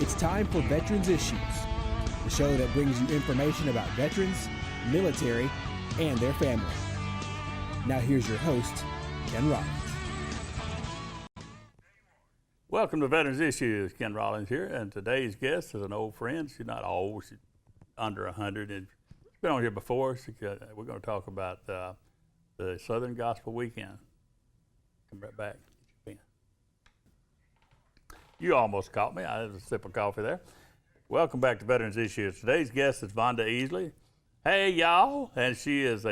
It's time for Veterans Issues, the show that brings you information about veterans, military, and their family. Now here's your host, Ken Rollins. Welcome to Veterans Issues. Ken Rollins here, and today's guest is an old friend. She's not old, she's under 100, and she's been on here before. We're going to talk about the Southern Gospel Weekend. Come right back. You almost caught me. I had a sip of coffee there. Welcome back to Veterans Issues. Today's guest is Vonda Easley. Hey, y'all. And she is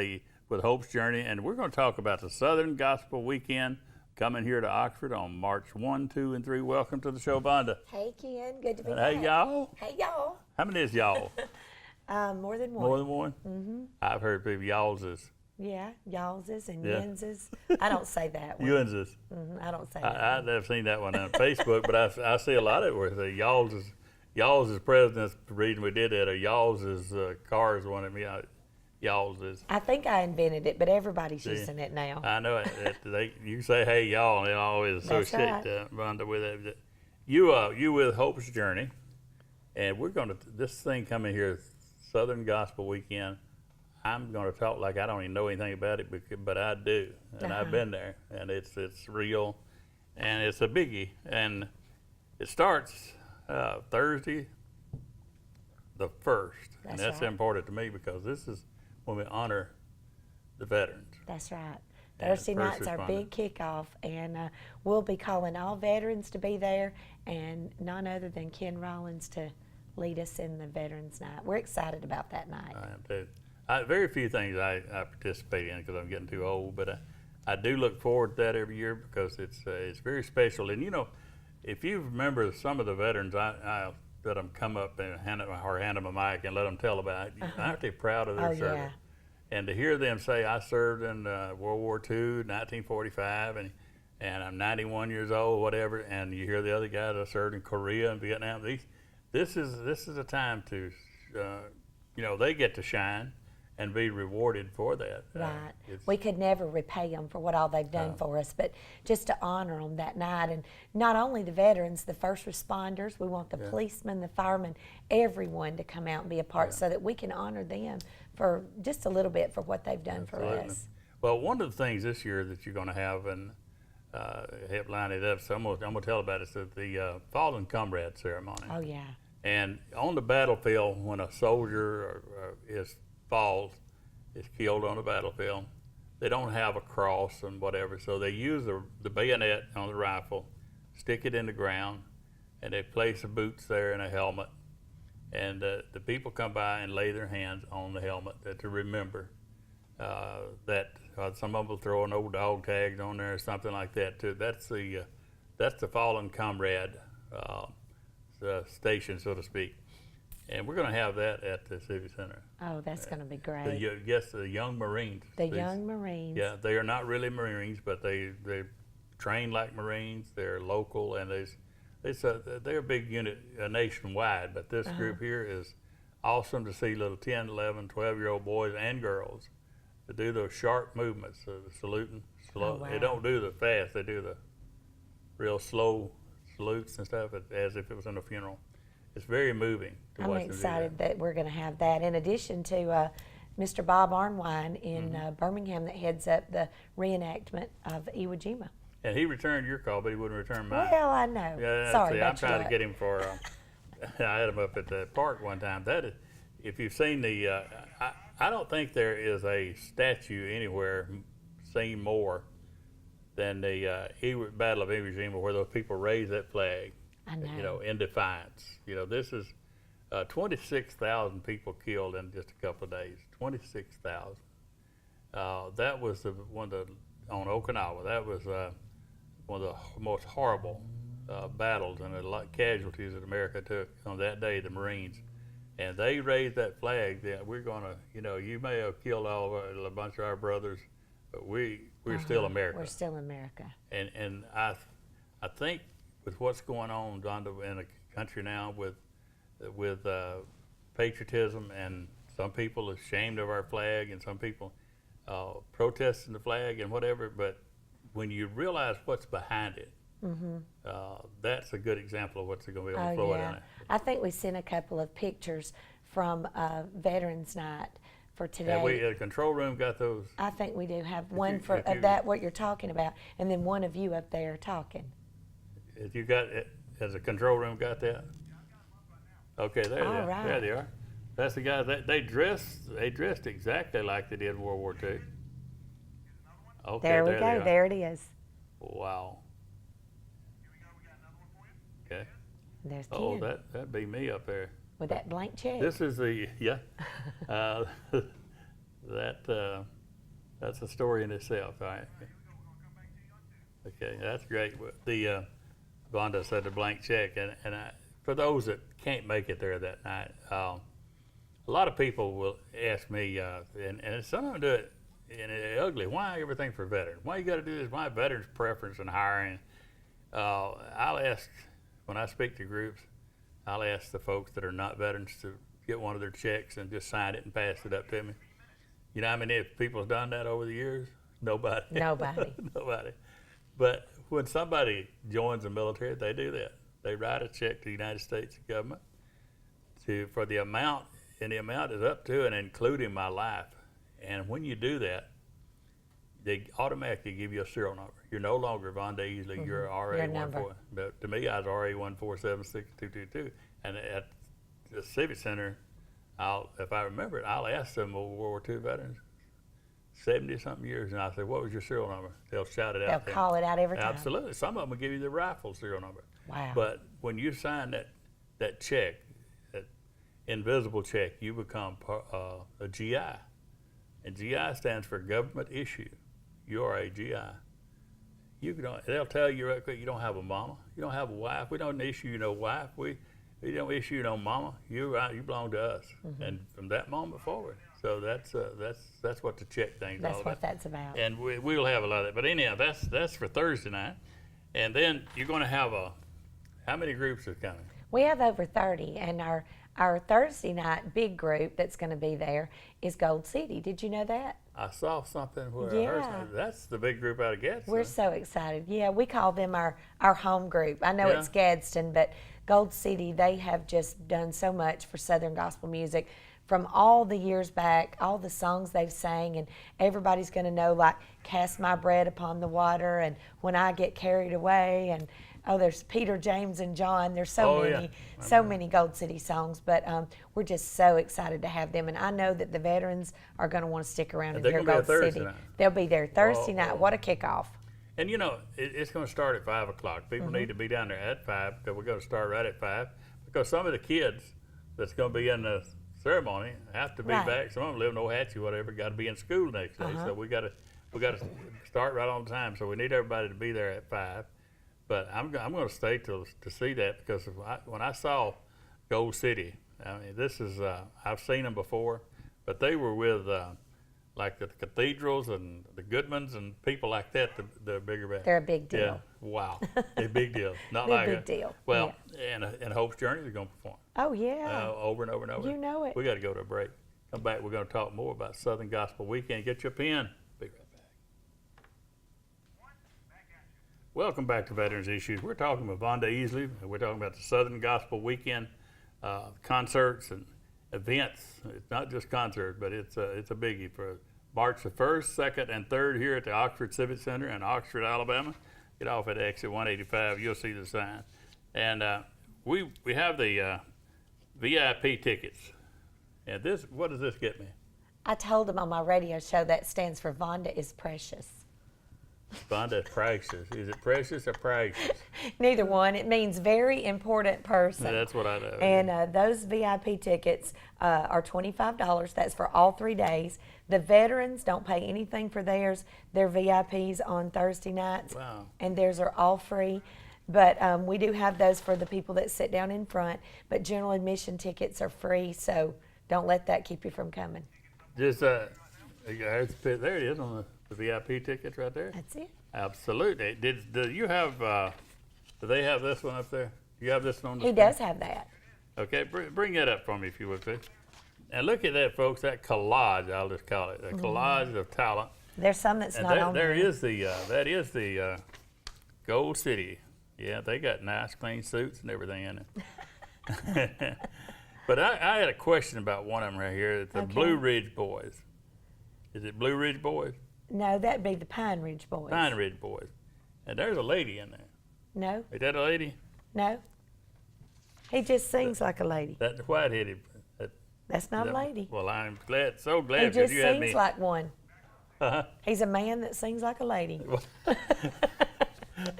with Hope's Journey, and we're going to talk about the Southern Gospel Weekend coming here to Oxford on March 1, 2, and 3. Welcome to the show, Vonda. Hey, Ken. Good to be back. Hey, y'all. Hey, y'all. How many is y'all? More than one. More than one? Mm-hmm. I've heard people y'all's is. Yeah, y'all's and yin's. I don't say that one. Yin's is. Mm-hmm. I don't say that I've never seen that one on Facebook, but I see a lot of it where they say y'all's is president's the reason we did that, or y'all's is cars one of me. Y'all's is. I think I invented it, but everybody's using it now. I know it. You say hey y'all, and they always associate Vonda with it. You with Hope's Journey, and we're going to this thing coming here, Southern Gospel Weekend. I'm going to talk like I don't even know anything about it, but I do, and I've been there, and it's real, and it's a biggie, and it starts Thursday, the 1st, and that's important to me because this is when we honor the veterans. That's right. Thursday night's our big kickoff, and we'll be calling all veterans to be there, and none other than Ken Rollins to lead us in the Veterans Night. We're excited about that night. I am too. Very few things I participate in because I'm getting too old, but I do look forward to that every year because it's very special. And you know, if you remember some of the veterans I let them come up and hand them a mic and let them tell about it, aren't they proud of their service? Yeah. And to hear them say, I served in World War II, 1945, and I'm 91 years old, whatever, and you hear the other guys that served in Korea and Vietnam. This is a time to, they get to shine and be rewarded for that. Right. We could never repay them for what all they've done for us, but just to honor them that night. And not only the veterans, the first responders, we want the policemen, the firemen, everyone to come out and be a part so that we can honor them for just a little bit for what they've done for us. Well, one of the things this year that you're going to have and help line it up, so I'm going to tell about it, is the Fallen Comrade ceremony. Oh, yeah. And on the battlefield, when a soldier is killed on the battlefield, they don't have a cross and whatever, so they use the bayonet on the rifle, stick it in the ground, and they place the boots there and a helmet, and the people come by and lay their hands on the helmet to remember that. Some of them will throw an old dog tags on there or something like that too. That's the Fallen Comrade station, so to speak. And we're going to have that at the Civic Center. Oh, that's going to be great. The Young Marines. Young Marines. Yeah, they are not really Marines, but they train like Marines. They're local, and they're a big unit nationwide. But this group here is awesome to see little 10, 11, 12-year-old boys and girls to do those sharp movements, saluting slow. Oh, wow. They don't do the fast. They do the real slow salutes and stuff as if it was in a funeral. It's very moving to watch them do that. I'm excited that we're going to have that, in addition to Mr. Bob Arnwine in Birmingham that heads up the reenactment of Iwo Jima. And he returned your call, but he wouldn't return mine. Well, I know. Yeah, sorry, I'm trying to get him for. I had him up at the park one time. That is, if you've seen I don't think there is a statue anywhere seen more than the Battle of Iwo Jima, where those people raised that flag. I know. In defiance. This is 26,000 people killed in just a couple of days. 26,000. That was on Okinawa. That was one of the most horrible battles and a lot of casualties that America took on that day. The Marines, and they raised that flag. That we're gonna, you may have killed a bunch of our brothers, but we're still America. We're still America. And I think, with what's going on, Vonda, in the country now with patriotism, and some people ashamed of our flag, and some people protesting the flag and whatever, but when you realize what's behind it, That's a good example of what's going to be on the Oh, floor yeah. down there. I think we sent a couple of pictures from Veterans Night for today. And the control room got those. I think we do have one you- for if you- of that, what you're talking about, and then one of you up there talking. If you got it, has the control room got that? Okay, there they All are. right. There they are. That's the guys that they dressed exactly like they did in World War II. Okay, There we they go. are. There it is. Wow. Okay. There's Ken Oh, that'd be me up there. with that blank check. This is the that's a story in itself. All right. Okay, that's great. The Vonda said the blank check, and for those that can't make it there that night, a lot of people will ask me, and some of them do it in ugly. Why everything for veterans? Why you got to do this? Why veterans preference and hiring? I'll ask when I speak to groups. I'll ask the folks that are not veterans to get one of their checks and just sign it and pass it up to me. You know how many people have done that over the years? Nobody. Nobody. Nobody. But when somebody joins the military, they do that. They write a check to the United States government for the amount, and the amount is up to and including my life. And when you do that, they automatically give you a serial number. You're no longer Vonda Easley, you're Your number. RA14. But to me, I was RA1476222. And at the Civic Center, if I remember it, I'll ask them World War II veterans, 70-something years, and I say, what was your serial number? They'll shout it out. They'll call it out every time. Absolutely. Some of them will give you the rifle serial number. Wow. But when you sign that check, that invisible check, you become a GI. And GI stands for government issue. You are a GI. They'll tell you right quick, you don't have a mama, you don't have a wife. We don't issue you no wife. We don't issue you no mama. You belong to us. And from that moment forward. So that's what the check thing's all That's about. what that's about. And we'll have a lot of that. But anyhow, that's for Thursday night. And then you're going to have how many groups are coming? We have over 30, and our Thursday night big group that's going to be there is Gold City. Did you know that? I saw something where I Yeah. heard something. That's the big group out of Gadsden. We're so excited. Yeah, we call them our home group. I know Yeah. it's Gadsden, but Gold City, they have just done so much for Southern gospel music from all the years back, all the songs they've sang, and everybody's going to know, like, Cast My Bread Upon the Water, and When I Get Carried Away, and there's Peter, James, and John. There's so many Gold City songs, but we're just so excited to have them. And I know that the veterans are going to want to stick around and they're hear gonna be Gold there Thursday City. night. They'll be there Thursday night. Oh. What a kickoff. And it's going to start at 5 o'clock. People need to be down there at 5 because we're going to start right at 5. Because some of the kids that's going to be in the ceremony have to be Right. back. Some of them live in Ohatchee, whatever, got to be in school next day. So we got to start right on time. So we need everybody to be there at 5. But I'm going to stay to see that because when I saw Gold City, I mean, this is I've seen them before, but they were with like the cathedrals and the Goodmans and people like that. The bigger band. They're a big deal. Yeah, wow, a big deal. Not They're a like big deal, Well, and Hope's Journey is going to perform Oh, yeah. over and over and over. You know it. We got to go to a break. Come back. We're going to talk more about Southern Gospel Weekend. Get your pen. Be right back. Welcome back to Veterans Issues. We're talking with Vonda Easley. We're talking about the Southern Gospel Weekend concerts and events. It's not just concerts, but it's a biggie for March the 1st, 2nd, and 3rd here at the Oxford Civic Center in Oxford, Alabama. Get off at exit 185. You'll see the sign. And we have the VIP tickets. And what does this get me? I told them on my radio show that stands for Vonda is Precious. Vonda Precious. Is it precious or priceless? Neither one. It means very important person. That's what I know. And those VIP tickets are $25. That's for all 3 days. The veterans don't pay anything for theirs. They're VIPs on Thursday nights. Wow. And theirs are all free. But we do have those for the people that sit down in front. But general admission tickets are free, so don't let that keep you from coming. Just there it is on the VIP tickets right there. That's it. Absolutely. Do you have? Do they have this one up there? You have this one on the He screen? does have that. Okay, bring that up for me if you would, please. And look at that, folks. That collage, I'll just call it, a collage of talent. There's some that's And not on there there. is that is the Gold City Yeah, they got nice, clean suits and everything in it. But I had a question about one of them right here. The Okay. Blue Ridge Boys. Is it Blue Ridge Boys? No, that'd be the Pine Ridge Boys. Pine Ridge Boys. And there's a lady in there. No, Is that a lady? no. He just sings like a lady. That white-headed. That's not a lady. Well, I'm glad, so He glad that just you had sings me. like one. Uh-huh. He's a man that sings like a lady.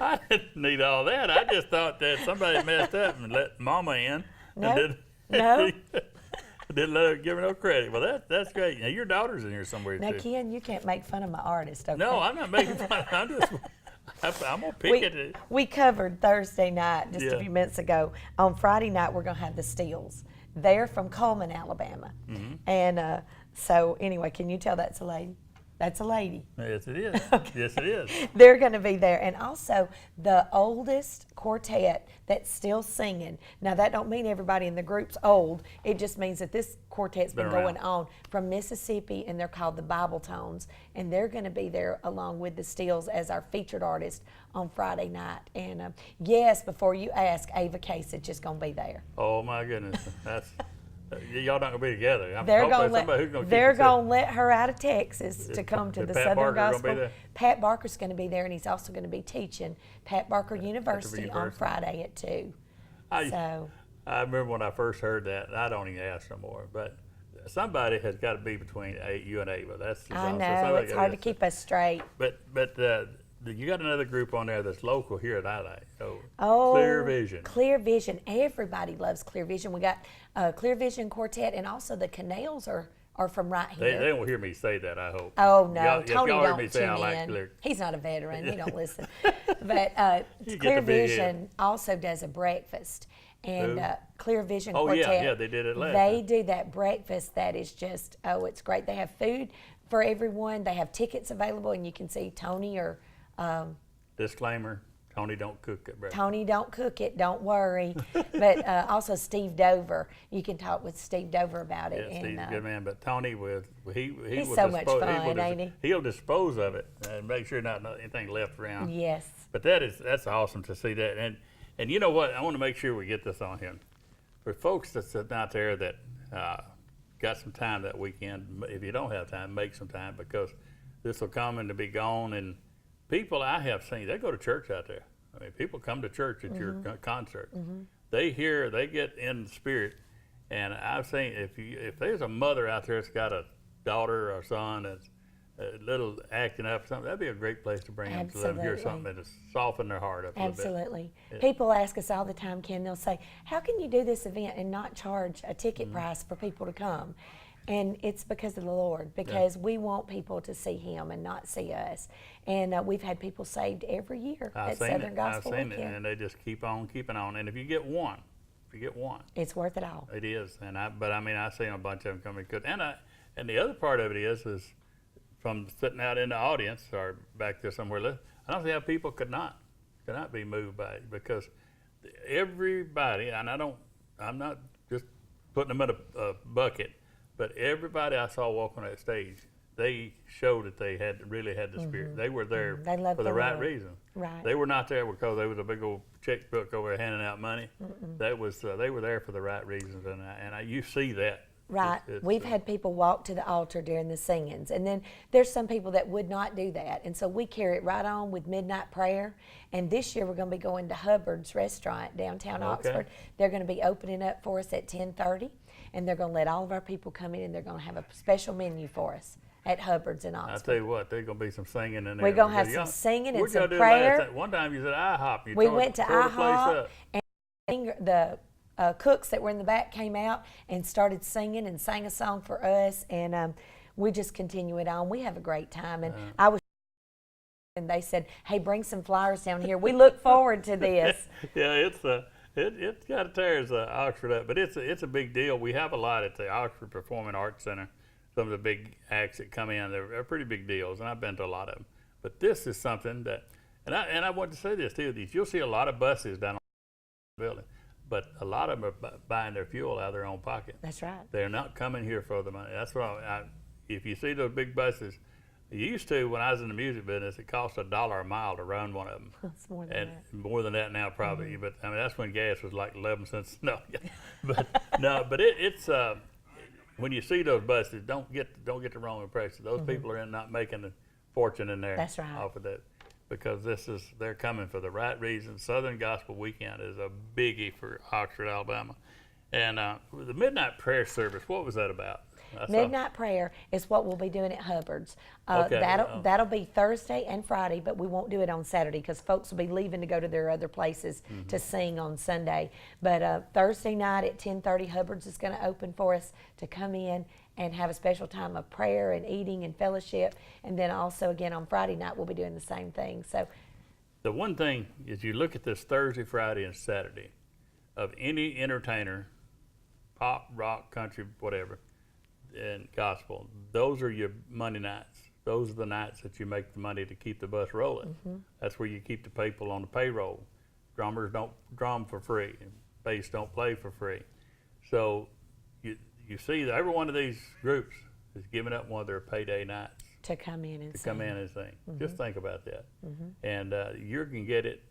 I didn't need all that. I just thought that somebody messed up and let Mama in. No, And didn't, no. didn't let her give her no credit. Well, that's great. Now, your daughter's in here somewhere, Now, too. Ken, you can't make fun of my artist, okay? No, I'm not making fun. I'm just, I'm going to pick it. we covered Thursday night just Yeah. a few minutes ago. On Friday night, we're going to have the Steels. They're from Coleman, Alabama. Mm-hmm. And so, anyway, can you tell that's a lady? That's a lady. Yes, it is. Yes, it is. They're going to be there. And also, the oldest quartet that's still singing. Now, that don't mean everybody in the group's old. It just means that this quartet's been Been going around. on from Mississippi, and they're called the Bible Tones. And they're going to be there along with the Steels as our featured artist on Friday night. And yes, before you ask, Ava Kasich is going to be there. Oh, my goodness. That's y'all not going to be together. I'm They're hoping going somebody who's going to they're keep going to let her out of Texas to come to Is the Pat Southern Barker gonna be Gospel. there? Pat Barker's going to be there, and he's also going to be teaching Pat Barker University on University. Friday at 2. So I remember when I first heard that, and I don't even ask no more, but somebody has got to be between you and Ava. That's the I so know somebody it's gotta hard to be- keep us straight. But you got another group on there that's local here that I like. Oh, Clear Vision. Clear Vision. Everybody loves Clear Vision. We got Clear Vision Quartet, and also the Canals are from right They here. won't hear me say that, I hope. Oh no, Y'all- if Tony y'all hear don't me say tune I like in. Clear. He's not a veteran. He don't listen. But You get Clear the big Vision also does a breakfast, and Who? Clear Vision Oh, yeah, Quartet. yeah, they did it last They time. do that breakfast that is just it's great. They have food for everyone. They have tickets available, and you can see Tony or. Disclaimer, Tony don't cook at breakfast. Tony don't cook it, don't worry. But also Steve Dover. You can talk with Steve Dover about it. Yeah, Steve's a good man, but Tony he He's will so much dispose, fun, ain't he? He'll dispose of it and make sure not anything left around. Yes. But that's awesome to see that. And you know what? I want to make sure we get this on here. For folks that's sitting out there that got some time that weekend, if you don't have time, make some time, because this will come and to be gone. And people I have seen, they go to church out there. I mean, people come to church at your concert. They hear, they get in the spirit. And I've seen, if there's a mother out there that's got a daughter or son that's a little acting up or something, that'd be a great place to bring them to let them hear Absolutely. something that'll soften their heart up a little bit. Absolutely. People ask us all the time, Ken, they'll say, how can you do this event and not charge a ticket Mm-hmm. price for people to come? And it's because of the Lord, because we want people to see Him and not see us. And we've had people saved every year I've at seen Southern it. Gospel I've seen it, Weekend. and they just keep on keeping on. And if you get one, It's worth it all. it is. But I mean, I seen a bunch of them coming good. And the other part of it is from sitting out in the audience or back there somewhere, I don't see how people could not be moved by it, because everybody, and I'm not just putting them in a bucket, but everybody I saw walk on that stage, they showed that they really had the spirit. They were there They loved for the the right Lord. reason. Right. They were not there because there was a big old checkbook over there handing out money. That was they were there for the right reasons, and you see that. Right. It's, We've had people walk to the altar during the singings. And then there's some people that would not do that. And so we carry it right on with midnight prayer. And this year we're going to be going to Hubbard's Restaurant downtown Okay. Oxford. They're going to be opening up for us at 10:30. And they're going to let all of our people come in, and they're going to have a special menu for us at Hubbard's in I Oxford. tell you what, there's gonna be some singing in there. We're gonna have because some y'all- singing and what y'all some did last prayer. time? One time you said IHOP. You We tore- went to tore the place IHOP, up. and the cooks that were in the back came out and started singing and sang a song for us, and we just continue it on. We have a great time, and I was, and they said, "Hey, bring some flyers down here. We look forward to this." Yeah, it's kind of tears Oxford up, but it's a big deal. We have a lot at the Oxford Performing Arts Center. Some of the big acts that come in, they're pretty big deals, and I've been to a lot of them. But this is something that, and I want to say this too: you'll see a lot of buses down on the building, but a lot of them are buying their fuel out of their own pocket. That's right. They're not coming here for the money. That's why if you see those big buses, It used to, when I was in the music business, it cost $1 a mile to run one of them. It's more than And that. more than that now, probably. But I mean, that's when gas was like 11 cents. No, but no, but it's when you see those buses, don't get the wrong impression. Those people are not making a fortune in there. That's right. Off of that, because they're coming for the right reasons. Southern Gospel Weekend is a biggie for Oxford, Alabama, and the midnight prayer service. What was that about? Midnight prayer is what we'll be doing at Hubbard's. Okay, That'll be Thursday and Friday, but we won't do it on Saturday because folks will be leaving to go to their other places to sing on Sunday. But Thursday night at 10:30, Hubbard's is going to open for us to come in and have a special time of prayer and eating and fellowship. And then also again on Friday night we'll be doing the same thing. So The one thing is, you look at this Thursday, Friday, and Saturday of any entertainer, pop, rock, country, whatever, and gospel, those are your Monday nights. Those are the nights that you make the money to keep the bus rolling. That's where you keep the people on the payroll. Drummers don't drum for free, and bass don't play for free. So you see that every one of these groups is giving up one of their payday nights to come in and to sing. come in and sing. Just think about that. And you can get it.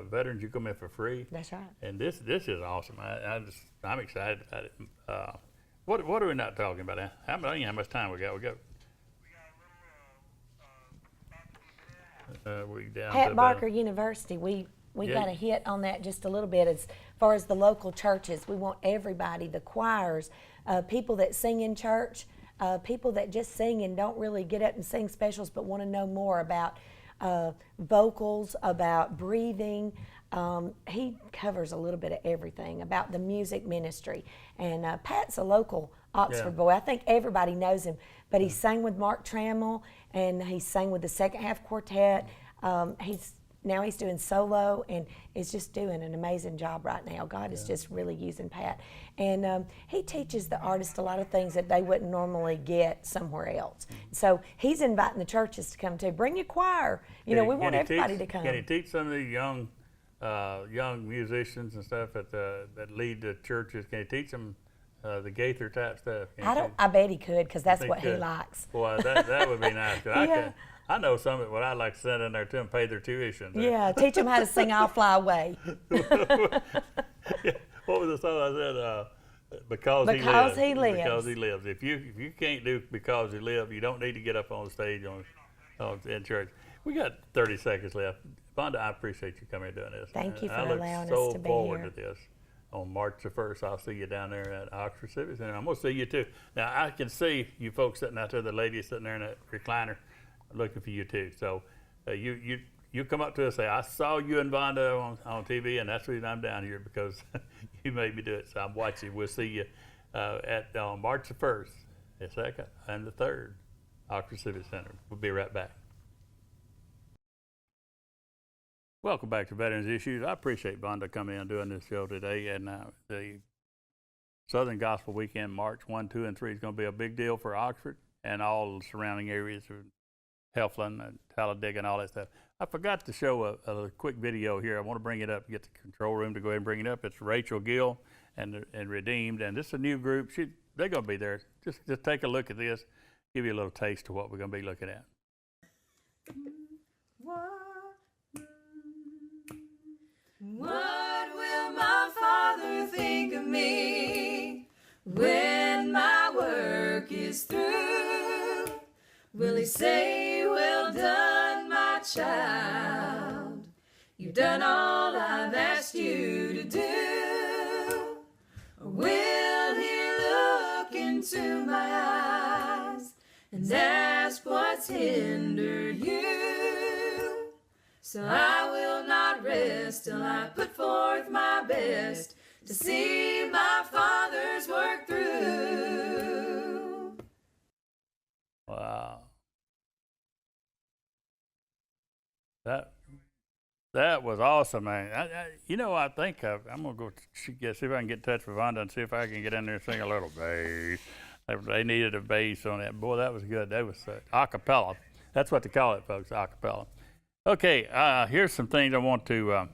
Veterans, you come in for free. That's right. And this is awesome. I'm excited about it. What are we not talking about? How much time we got? We down to Pat about- Barker University, we Yeah. got a hit on that just a little bit as far as the local churches. We want everybody, the choirs, people that sing in church, people that just sing and don't really get up and sing specials but want to know more about vocals, about breathing. He covers a little bit of everything about the music ministry. And Pat's a local Oxford boy. I think everybody knows him, but he sang with Mark Trammell and he sang with the Second Half Quartet. Now he's doing solo and is just doing an amazing job right now. God is just really using Pat. And he teaches the artists a lot of things that they wouldn't normally get somewhere else. So he's inviting the churches to come too. Bring your choir. We want everybody to come. Can he teach some of these young musicians and stuff that lead the churches? Can he teach them the Gaither type stuff? I bet he could, because that's Think what he could. likes. Boy, that would be nice. 'Cause Yeah. I know some of what I'd like to send in there to them, pay their tuition. Yeah, teach them how to sing "I'll Fly Away." What was the song I said? Because he Because lives. he lives. Because he lives. If you can't do because you live, you don't need to get up on the stage in church. We got 30 seconds left. Vonda, I appreciate you coming and doing this. Thank you for I look allowing us so to be forward here. to this. On March the 1st, I'll see you down there at Oxford Civic Center. I'm going to see you too. Now, I can see you folks sitting out there, the lady sitting there in that recliner, looking for you too. So you come up to us and say, I saw you and Vonda on TV, and that's the reason I'm down here, because you made me do it. So I'm watching. We'll see you at March the 1st, the 2nd, and the 3rd, Oxford Civic Center. We'll be right back. Welcome back to Veterans Issues. I appreciate Vonda coming in and doing this show today. And the Southern Gospel Weekend, March 1, 2, and 3 is going to be a big deal for Oxford and all the surrounding areas of Heflin and Talladega and all that stuff. I forgot to show a quick video here. I want to bring it up, get the control room to go ahead and bring it up. It's Rachel Gill and Redeemed, and this is a new group. They're going to be there. Just take a look at this, give you a little taste of what we're going to be looking at. What will my Father think of me when my work is through? Will he say, well done, my child? You've done all I've asked you to do. Or will he look into my eyes and ask what's hindered you? So I will not rest till I put forth my best to see my Father's work through. Wow. That was awesome, man. I think I'm going to go see if I can get in touch with Vonda and see if I can get in there and sing a little bass. They needed a bass on that. Boy, that was good. That was a cappella. That's what they call it, folks, a cappella. Okay, here's some things I want to,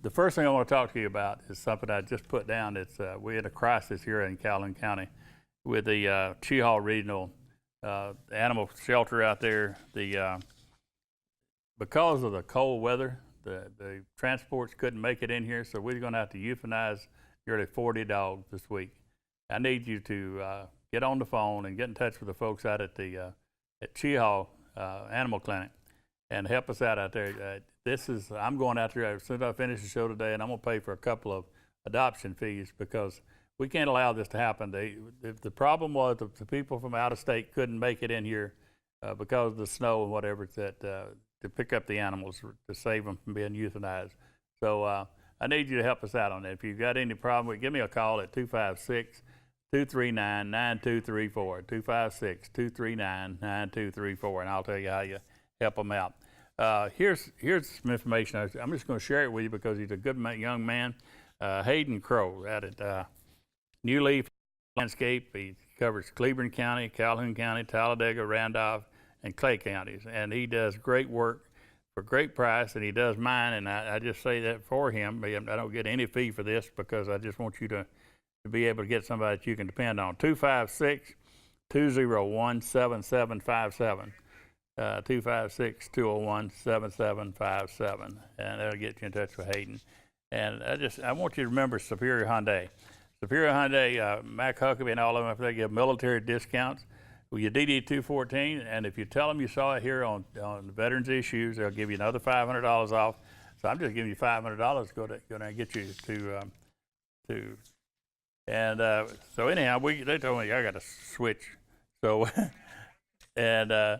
the first thing I want to talk to you about is something I just put down. It's, we had a crisis here in Calhoun County with the Chehall Regional animal shelter out there. Because of the cold weather, the transports couldn't make it in here, so we're going to have to euthanize nearly 40 dogs this week. I need you to get on the phone and get in touch with the folks out at the at Cheahaw Animal Clinic and help us out there. I'm going out there as soon as I finish the show today, and I'm going to pay for a couple of adoption fees because we can't allow this to happen. The problem was the people from out of state couldn't make it in here because of the snow and whatever to pick up the animals to save them from being euthanized. So I need you to help us out on that. If you've got any problem, give me a call at 256-239-9234, 256-239-9234, and I'll tell you how you help them out. Here's some information. I'm just going to share it with you because he's a good young man. Hayden Crow out at New Leaf Landscape. He covers Cleburne County, Calhoun County, Talladega, Randolph, and Clay counties, and he does great work for great price, and he does mine, and I just say that for him. I don't get any fee for this because I just want you to be able to get somebody that you can depend on. 256-201-7757. 256-201-7757, and that'll get you in touch with Hayden. And I want you to remember Superior Hyundai. Superior Hyundai, Mac Huckabee and all of them, if they give military discounts with your DD214, and if you tell them you saw it here on Veterans Issues, they'll give you another $500 off. So I'm just giving you $500 to go and get you to. And so anyhow, they told me I got to switch. So and I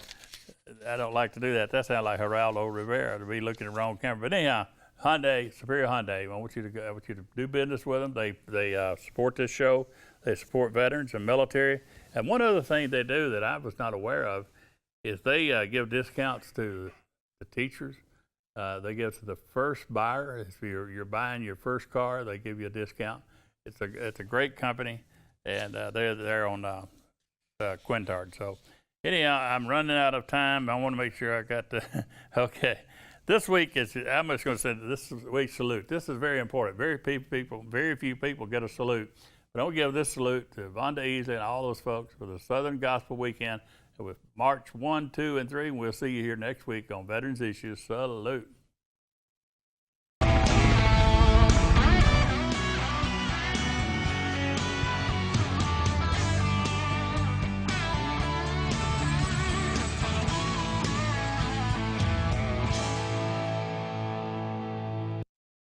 don't like to do that. That sounds like Geraldo Rivera to be looking at the wrong camera. But anyhow, Hyundai, Superior Hyundai. I want you to do business with them. They support this show. They support veterans and military. And one other thing they do that I was not aware of is they give discounts to the teachers. They give to the first buyer. If you're buying your first car, they give you a discount. It's a great company, and they're on Quintard. So anyhow, I'm running out of time. I want to make sure I got the okay. This week I'm just going to say this week's salute. This is very important. Very few people get a salute. But I want to give this salute to Vonda Easley and all those folks for the Southern Gospel Weekend with March 1, 2, and 3. And we'll see you here next week on Veterans Issues. Salute.